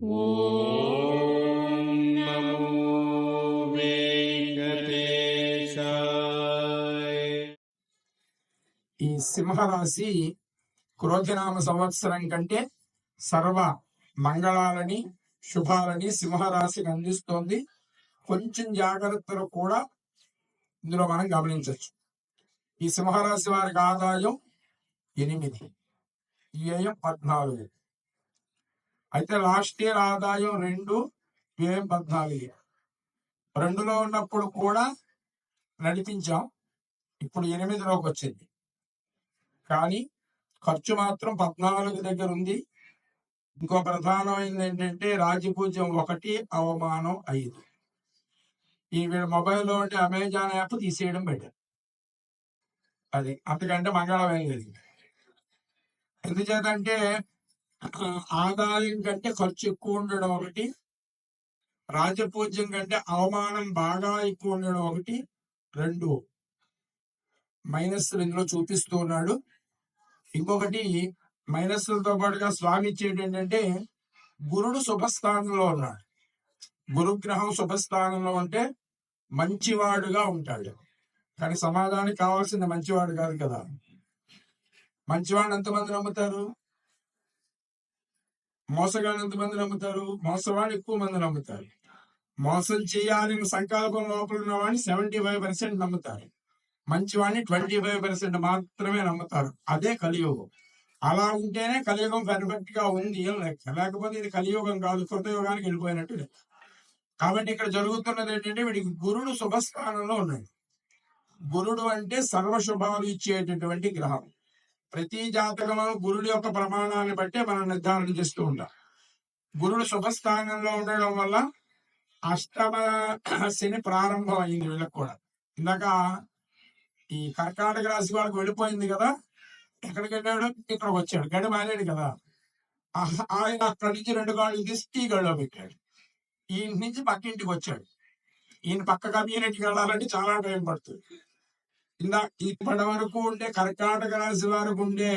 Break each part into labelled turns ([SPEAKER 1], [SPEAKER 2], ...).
[SPEAKER 1] ఓం నమో వెంకటేశాయ.
[SPEAKER 2] ఈ సింహరాశి క్రోధనామ సంవత్సరం కంటే సర్వ మంగళాలని శుభాలని సింహరాశికి అందిస్తోంది. కొంచెం జాగ్రత్తలు కూడా ఇందులో మనం గమనించవచ్చు. ఈ సింహరాశి వారికి ఆదాయం 8, వ్యయం 14. అయితే లాస్ట్ ఇయర్ ఆదాయం 2, వ్యయం 14. 2లో ఉన్నప్పుడు కూడా నడిపించాం, ఇప్పుడు 8లోకి వచ్చింది. కానీ ఖర్చు మాత్రం 14 దగ్గర ఉంది. ఇంకో ప్రధానమైనది ఏంటంటే రాజపూజ్యం 1, అవమానం 5. ఈ వీళ్ళ మొబైల్లో ఉంటే అమెజాన్ యాప్ తీసేయడం బెటర్. అది అంతకంటే మంగళం లేదు. ఎందుచేతంటే ఆదాయం కంటే ఖర్చు ఎక్కువ ఉండడం 1, రాజపూజ్యం కంటే అవమానం బాగా ఎక్కువ ఉండడం 1, 2 మైనస్ ఇందులో చూపిస్తూ ఉన్నాడు. ఇంకొకటి మైనస్లతో పాటుగా స్వామి ఇచ్చేది ఏంటంటే గురుడు శుభస్థానంలో ఉన్నాడు. గురుగ్రహం శుభస్థానంలో ఉంటే మంచివాడుగా ఉంటాడు. కానీ సమాజానికి కావాల్సింది మంచివాడు కాదు కదా. మంచివాడిని ఎంతమంది నమ్ముతారు? మోసగాడిని ఎంతమంది నమ్ముతారు? మోసవాడిని ఎక్కువ మంది నమ్ముతారు. మోసం చేయాలని సంకల్పం లోపల ఉన్నవాడిని 75% నమ్ముతారు. మంచివాడిని 25% మాత్రమే నమ్ముతారు. అదే కలియుగం. అలా ఉంటేనే కలియుగం పర్ఫెక్ట్ గా ఉంది. లేకపోతే ఇది కలియుగం కాదు, కృతయుగానికి వెళ్ళిపోయినట్టు. కాబట్టి ఇక్కడ జరుగుతున్నది ఏంటంటే వీడికి గురుడు శుభస్థానంలో ఉన్నాడు. గురుడు అంటే సర్వశుభాలు ఇచ్చేటటువంటి గ్రహం. ప్రతి జాతకంలో గురుడు యొక్క ప్రమాణాన్ని బట్టే మనం నిర్ధారణ చేస్తూ ఉంటాం. గురుడు శుభస్థానంలో ఉండడం వల్ల అష్టమ శని ప్రారంభం అయింది వీళ్ళకి కూడా. ఇందాక ఈ కర్కాటక రాశి వాళ్ళకి వెళ్ళిపోయింది కదా, ఎక్కడికి వెళ్ళాడు? ఇక్కడికి వచ్చాడు. గడి మారాడు కదా, ఆయన అక్కడి నుంచి 2 గాళ్ళు తీసి ఈ గడిలో పెట్టాడు. ఈయన నుంచి పక్కింటికి వచ్చాడు. ఈయన పక్క కమ్యూనిటీకి వెళ్ళాలంటే చాలా టైం పడుతుంది. ఇప్పటి వరకు ఉండే కర్కాటక రాశి వారికి ఉండే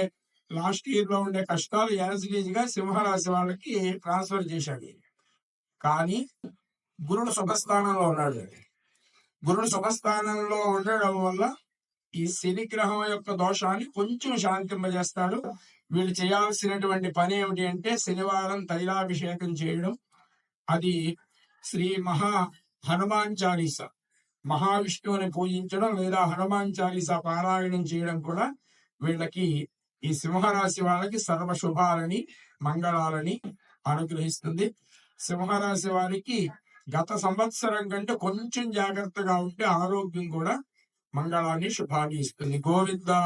[SPEAKER 2] లాస్ట్ ఇయర్ లో ఉండే కష్టాలు యాజిగా సింహరాశి వాళ్ళకి ట్రాన్స్ఫర్ చేశాడు. కానీ గురుడు శుభస్థానంలో ఉన్నాడు. గురుడు శుభస్థానంలో ఉండడం వల్ల ఈ శని గ్రహం యొక్క దోషాన్ని కొంచెం శాంతింపజేస్తాడు. వీళ్ళు చేయాల్సినటువంటి పని ఏమిటి అంటే శనివారం తైలాభిషేకం చేయడం, అది శ్రీ హనుమాన్ చాలీసా, మహావిష్ణువుని పూజించడం లేదా హనుమాన్ చాలీసా పారాయణం చేయడం కూడా వీళ్ళకి ఈ సింహరాశి వాళ్ళకి సర్వశుభాలని మంగళాలని అనుగ్రహిస్తుంది. సింహరాశి వారికి గత సంవత్సరం కంటే కొంచెం జాగ్రత్తగా ఉంటే ఆరోగ్యం కూడా మంగళాన్ని శుభాన్ని ఇస్తుంది. గోవిందా.